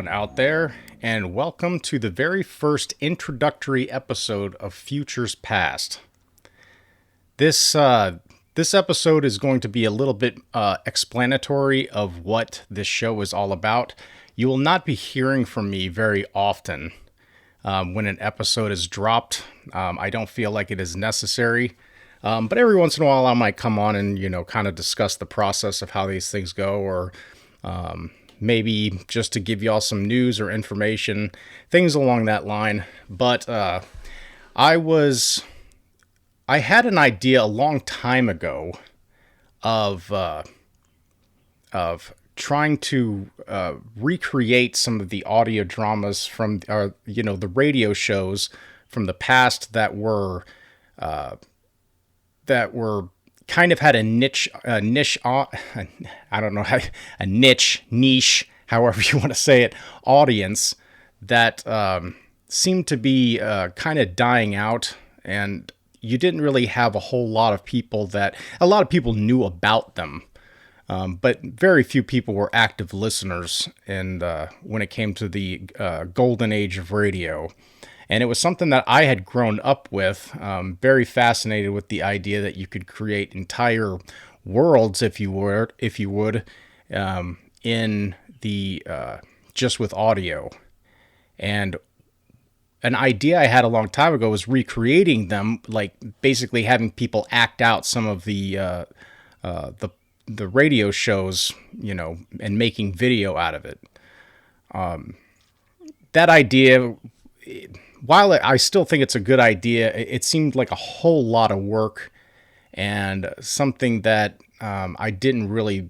everyone out there, and welcome to the very first introductory episode of FuturesPast. This episode is going to be a little bit explanatory of what this show is all about. You will not be hearing from me very often when an episode is dropped. I don't feel like it is necessary. But every once in a while I might come on and, kind of discuss the process of how these things go, or maybe just to give y'all some news or information, things along that line. But I had an idea a long time ago of trying to recreate some of the audio dramas from the radio shows from the past that were kind of had a niche, I don't know how, a niche, however you want to say it, audience that seemed to be kind of dying out, and you didn't really have a whole lot of people knew about them, but very few people were active listeners. And when it came to the golden age of radio. And it was something that I had grown up with, very fascinated with the idea that you could create entire worlds, if you would, in the just with audio. And an idea I had a long time ago was recreating them, like basically having people act out some of the radio shows, and making video out of it. That idea, while I still think it's a good idea, it seemed like a whole lot of work and something that I didn't really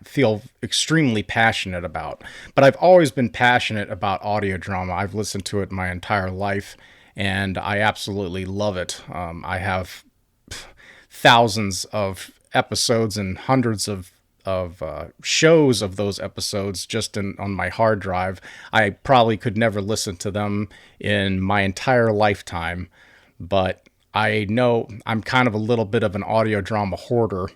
feel extremely passionate about. But I've always been passionate about audio drama. I've listened to it my entire life, and I absolutely love it. I have thousands of episodes and hundreds of shows of those episodes just on my hard drive. I probably could never listen to them in my entire lifetime, but I know I'm kind of a little bit of an audio drama hoarder.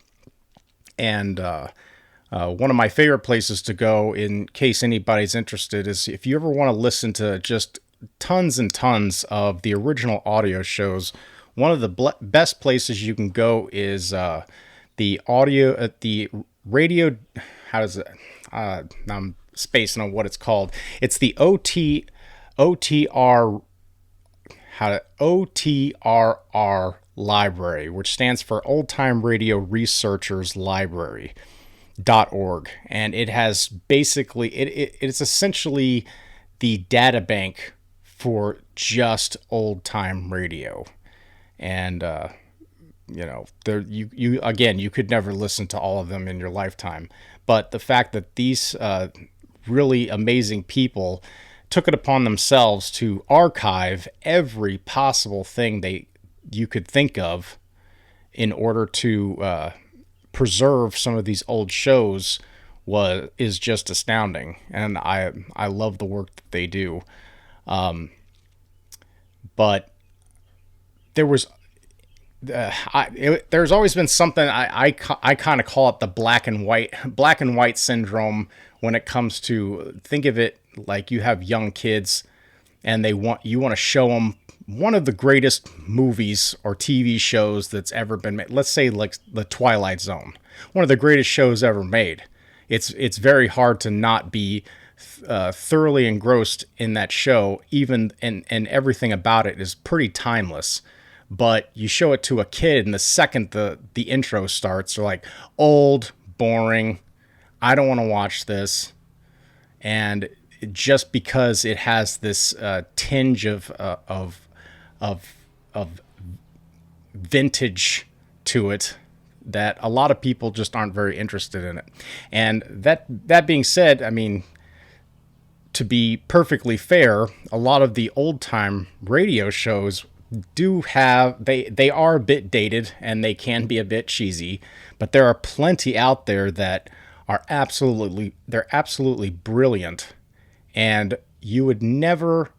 And one of my favorite places to go, in case anybody's interested, is if you ever want to listen to just tons and tons of the original audio shows, one of the best places you can go is the audio at the radio. How does it? I'm spacing on what it's called. It's the OTRR library, which stands for Old Time Radio Researchers Library.org. And it has basically, it's essentially the data bank for just old time radio. And, there you could never listen to all of them in your lifetime. But the fact that these really amazing people took it upon themselves to archive every possible thing you could think of in order to preserve some of these old shows is just astounding. And I love the work that they do. But there's always been something I kind of call it the black and white syndrome when it comes to, think of it like you have young kids and you want to show them one of the greatest movies or TV shows that's ever been made. Let's say like The Twilight Zone, one of the greatest shows ever made. It's very hard to not be thoroughly engrossed in that show, even and everything about it is pretty timeless. But you show it to a kid, and the second the intro starts, they're like, old, boring, I don't want to watch this. And just because it has this tinge of vintage to it, that a lot of people just aren't very interested in it. And that being said, I mean, to be perfectly fair, a lot of the old time radio shows do have, they are a bit dated and they can be a bit cheesy, but there are plenty out there that are absolutely brilliant, and you would never,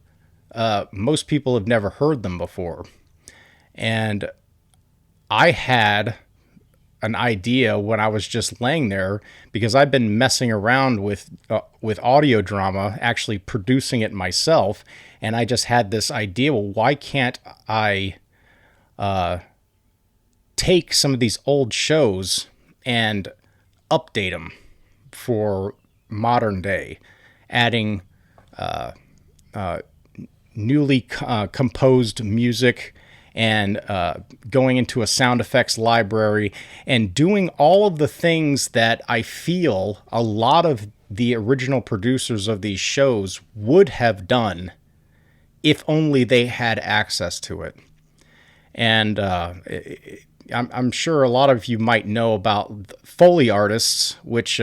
most people have never heard them before. And I had an idea when I was just laying there, because I've been messing around with audio drama, actually producing it myself, and I just had this idea. Well, why can't I take some of these old shows and update them for modern day, adding newly composed music, and going into a sound effects library and doing all of the things that I feel a lot of the original producers of these shows would have done if only they had access to it. And I'm sure a lot of you might know about Foley artists, which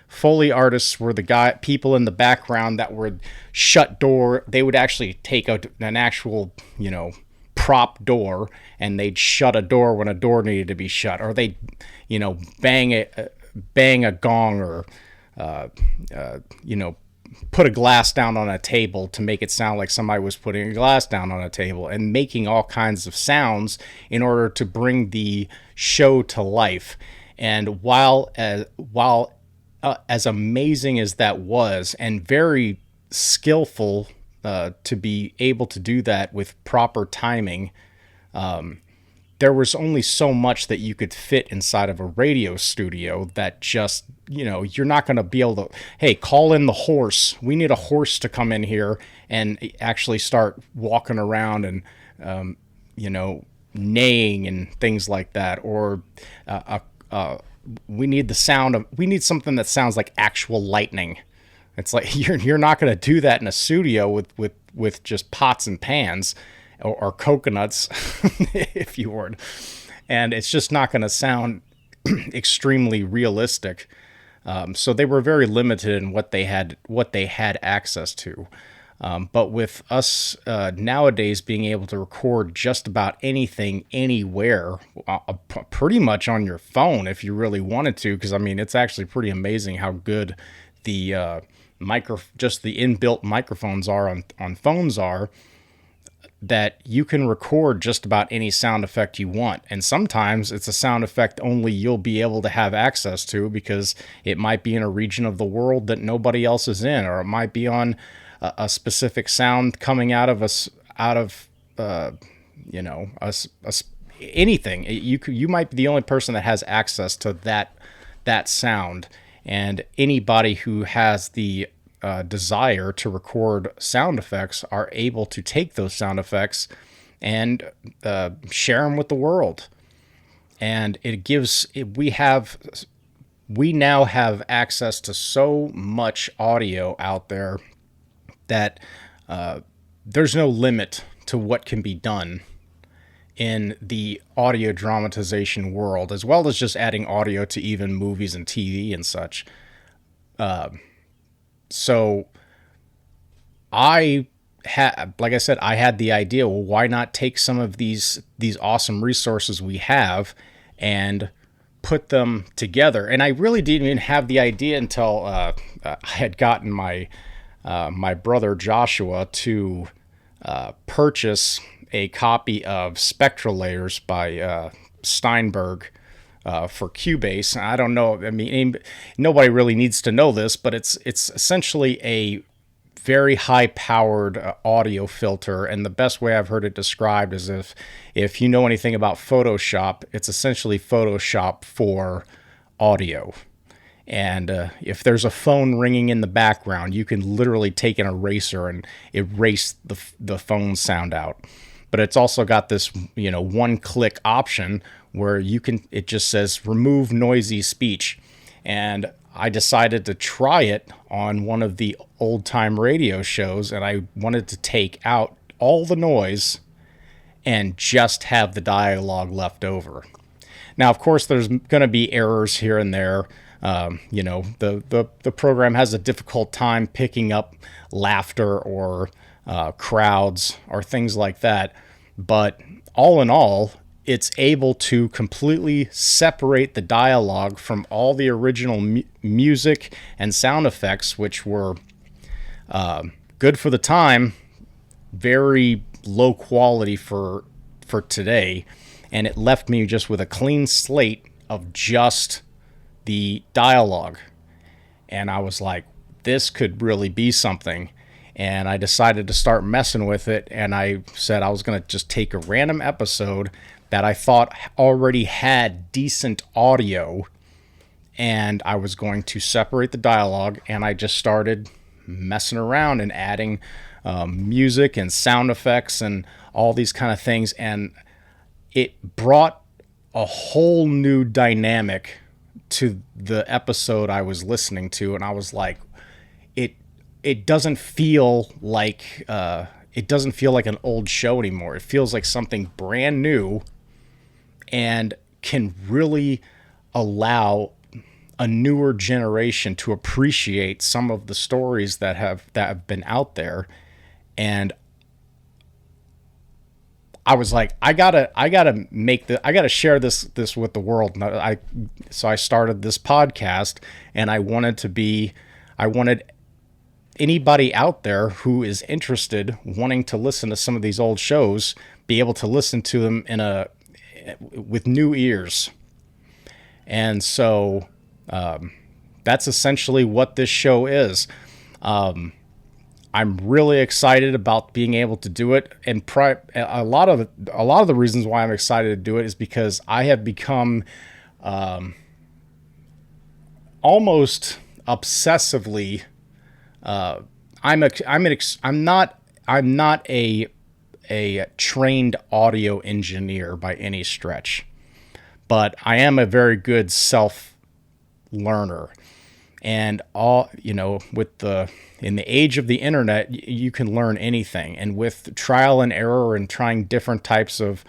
Foley artists were the people in the background that would shut door. They would actually take an actual, prop door, and they'd shut a door when a door needed to be shut, or they'd, bang a gong, or put a glass down on a table to make it sound like somebody was putting a glass down on a table, and making all kinds of sounds in order to bring the show to life. And while as amazing as that was, and very skillful to be able to do that with proper timing, there was only so much that you could fit inside of a radio studio that just, you're not going to be able to, hey, call in the horse. We need a horse to come in here and actually start walking around and, neighing and things like that. Or we need something that sounds like actual lightning. It's like you're not going to do that in a studio with just pots and pans or coconuts, if you would. And it's just not going to sound extremely realistic. So they were very limited in what they had access to. But with us nowadays being able to record just about anything, anywhere, pretty much on your phone if you really wanted to, because it's actually pretty amazing how good the just the inbuilt microphones are on phones are, that you can record just about any sound effect you want. And sometimes it's a sound effect only you'll be able to have access to, because it might be in a region of the world that nobody else is in, or it might be on a specific sound coming out of anything. You might be the only person that has access to that sound. And anybody who has the desire to record sound effects are able to take those sound effects and share them with the world. And we now have access to so much audio out there that there's no limit to what can be done in the audio dramatization world, as well as just adding audio to even movies and TV and such. So like I said, I had the idea, well, why not take some of these awesome resources we have and put them together? And I really didn't even have the idea until I had gotten my brother Joshua to purchase a copy of Spectral Layers by Steinberg for Cubase. I don't know. Nobody really needs to know this, but it's essentially a very high-powered audio filter, and the best way I've heard it described is if you know anything about Photoshop, it's essentially Photoshop for audio. And if there's a phone ringing in the background, you can literally take an eraser and erase the phone sound out. But it's also got this, one-click option where it just says remove noisy speech. And I decided to try it on one of the old-time radio shows, and I wanted to take out all the noise and just have the dialogue left over. Now, of course, there's going to be errors here and there. The program has a difficult time picking up laughter or crowds or things like that. But all in all, it's able to completely separate the dialogue from all the original music and sound effects, which were good for the time, very low quality for today. And it left me just with a clean slate of just the dialogue. And I was like, this could really be something. And I decided to start messing with it. And I said I was going to just take a random episode that I thought already had decent audio, and I was going to separate the dialogue. And I just started messing around and adding music and sound effects and all these kind of things. And it brought a whole new dynamic to the episode I was listening to. And I was like, it doesn't feel like an old show anymore. It feels like something brand new, and can really allow a newer generation to appreciate some of the stories that have been out there. And I was like, I gotta share this with the world. So I started this podcast, and I wanted anybody out there who is interested, wanting to listen to some of these old shows, be able to listen to them with new ears. And so that's essentially what this show is. I'm really excited about being able to do it, and a lot of the reasons why I'm excited to do it is because I have become almost obsessively. I'm not a trained audio engineer by any stretch, but I am a very good self learner. And in the age of the internet, you can learn anything. And with trial and error and trying different types of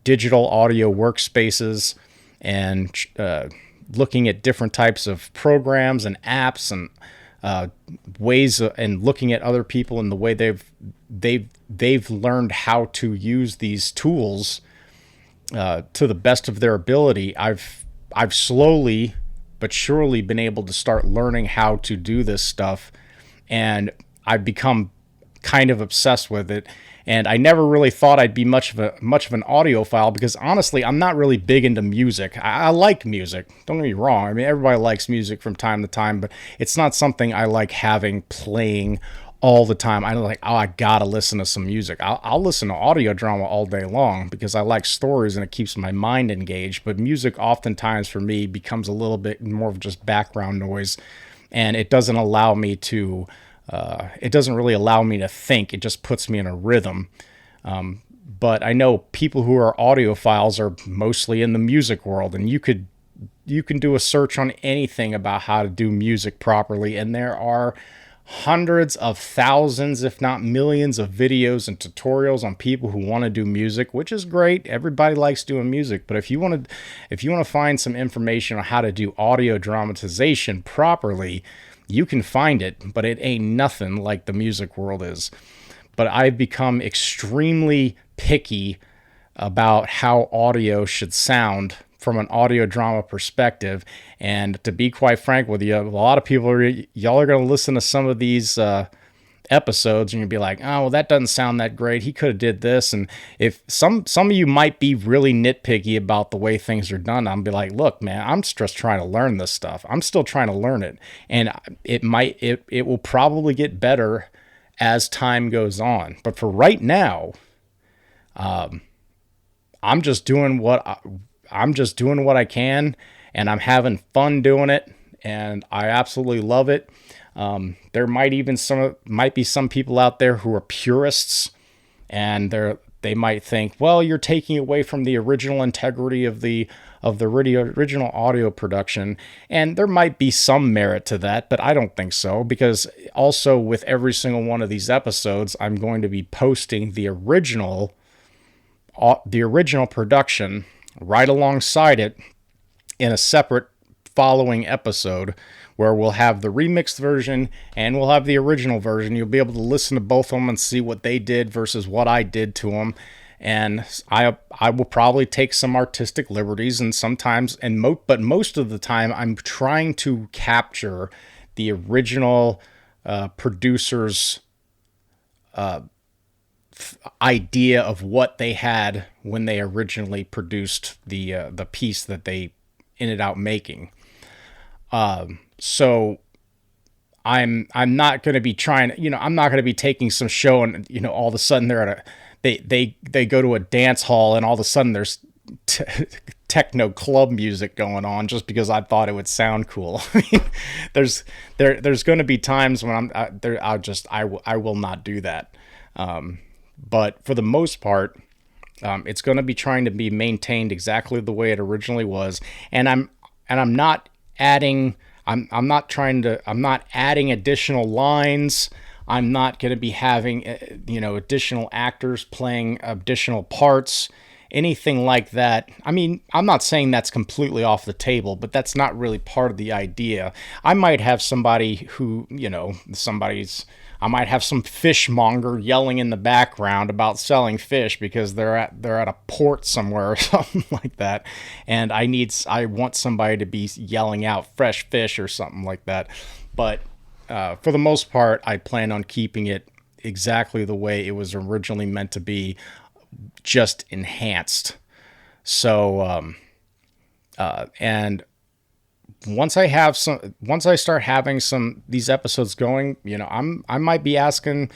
digital audio workspaces, and looking at different types of programs and apps and ways and looking at other people and the way they've learned how to use these tools to the best of their ability, I've slowly but surely been able to start learning how to do this stuff, and I've become kind of obsessed with it. And I never really thought I'd be much of an audiophile, because honestly, I'm not really big into music. I like music, don't get me wrong. I mean, everybody likes music from time to time, but it's not something I like having playing all the time. I'm like, oh, I gotta listen to some music. I'll listen to audio drama all day long because I like stories and it keeps my mind engaged. But music oftentimes for me becomes a little bit more of just background noise, and it doesn't allow me to. It doesn't really allow me to think. It just puts me in a rhythm. But I know people who are audiophiles are mostly in the music world, and you can do a search on anything about how to do music properly, and there are hundreds of thousands, if not millions, of videos and tutorials on people who want to do music, which is great. Everybody likes doing music, but if you want to find some information on how to do audio dramatization properly, you can find it, but it ain't nothing like the music world is. But I've become extremely picky about how audio should sound from an audio drama perspective. And to be quite frank with you, a lot of people y'all are going to listen to some of these episodes and you'll be like, oh, well, that doesn't sound that great. He could have did this. And if some of you might be really nitpicky about the way things are done, I'll be like, look, man, I'm just trying to learn this stuff. I'm still trying to learn it. And it will probably get better as time goes on. But for right now, I'm just doing what I can, and I'm having fun doing it, and I absolutely love it. There might be some people out there who are purists, and they might think, well, you're taking away from the original integrity of the original audio production, and there might be some merit to that, but I don't think so, because also with every single one of these episodes, I'm going to be posting the original production right alongside it in a separate following episode, where we'll have the remixed version and we'll have the original version. You'll be able to listen to both of them and see what they did versus what I did to them. And I will probably take some artistic liberties, and sometimes, but most of the time, I'm trying to capture the original producer's idea of what they had when they originally produced the piece that they in and out making. So I'm not going to be trying, I'm not going to be taking some show and, all of a sudden they're at they go to a dance hall and all of a sudden there's techno club music going on just because I thought it would sound cool. I mean, there's going to be times when I will not do that. But for the most part, it's going to be trying to be maintained exactly the way it originally was. And I'm not adding additional lines. I'm not going to be having, additional actors playing additional parts, anything like that. I mean, I'm not saying that's completely off the table, but that's not really part of the idea. I might have somebody who, I might have some fishmonger yelling in the background about selling fish because they're at a port somewhere or something like that, and I want somebody to be yelling out fresh fish or something like that. But for the most part, I plan on keeping it exactly the way it was originally meant to be, just enhanced. So, and once I start having these episodes going, I might be asking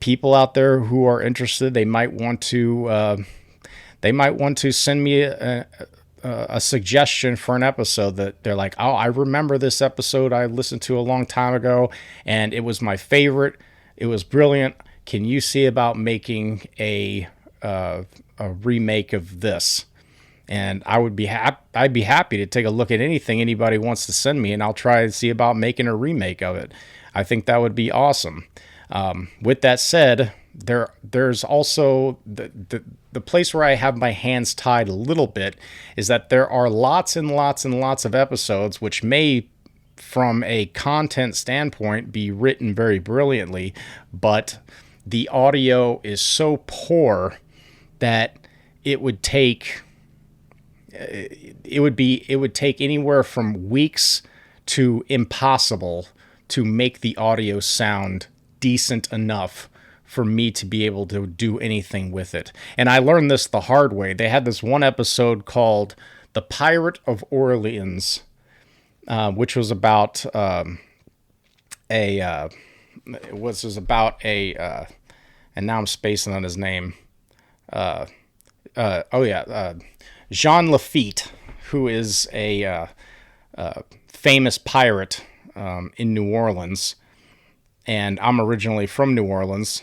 people out there who are interested. They might want to send me a suggestion for an episode that they're like, oh, I remember this episode I listened to a long time ago, and it was my favorite. It was brilliant. Can you see about making a remake of this? And I'd be happy to take a look at anything anybody wants to send me, and I'll try to see about making a remake of it. I think that would be awesome. With that said, there's also the place where I have my hands tied a little bit is that there are lots and lots and lots of episodes which may, from a content standpoint, be written very brilliantly, but the audio is so poor that it would take anywhere from weeks to impossible to make the audio sound decent enough for me to be able to do anything with it. And I learned this the hard way. They had this one episode called The Pirate of Orleans, which was about and now I'm spacing on his name. Jean Lafitte, who is a famous pirate in New Orleans, and I'm originally from New Orleans,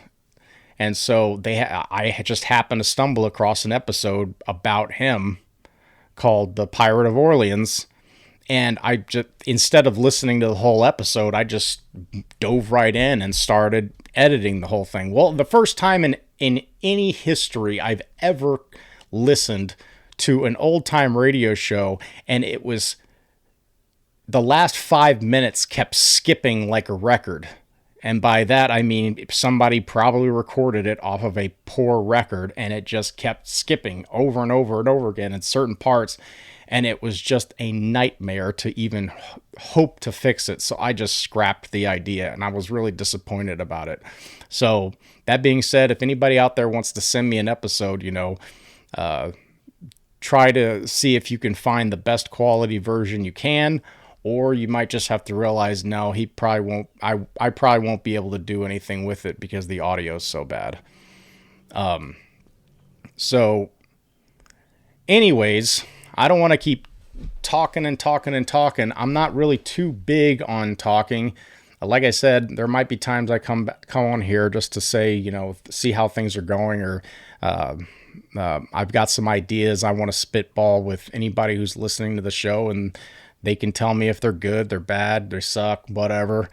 and so I just happened to stumble across an episode about him called The Pirate of Orleans, and I just, instead of listening to the whole episode, I just dove right in and started editing the whole thing. Well, the first time in any history I've ever listened to an old-time radio show, and it was the last 5 minutes kept skipping like a record. And by that, I mean somebody probably recorded it off of a poor record, and it just kept skipping over and over and over again in certain parts, and it was just a nightmare to even hope to fix it. So I just scrapped the idea, and I was really disappointed about it. So that being said, if anybody out there wants to send me an episode, try to see if you can find the best quality version you can, or you might just have to realize, no, he probably won't. I probably won't be able to do anything with it because the audio is so bad. So anyways, I don't want to keep talking and talking and talking. I'm not really too big on talking. Like I said, there might be times I come on here just to say, see how things are going, or I've got some ideas I want to spitball with anybody who's listening to the show, and they can tell me if they're good, they're bad, they suck, whatever.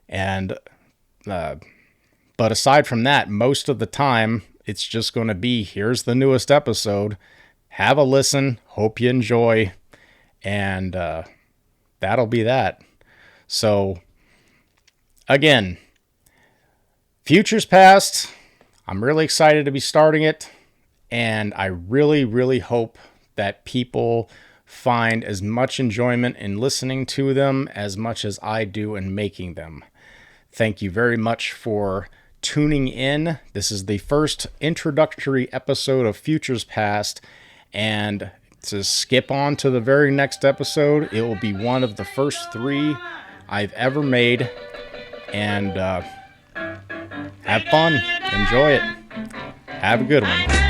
And but aside from that, most of the time, it's just going to be, here's the newest episode. Have a listen. Hope you enjoy. And that'll be that. So, again, FuturesPast. I'm really excited to be starting it. And I really, really hope that people find as much enjoyment in listening to them as much as I do in making them. Thank you very much for tuning in. This is the first introductory episode of FuturesPast, and to skip on to the very next episode. It will be one of the first 3 I've ever made. And have fun. Enjoy it. Have a good one.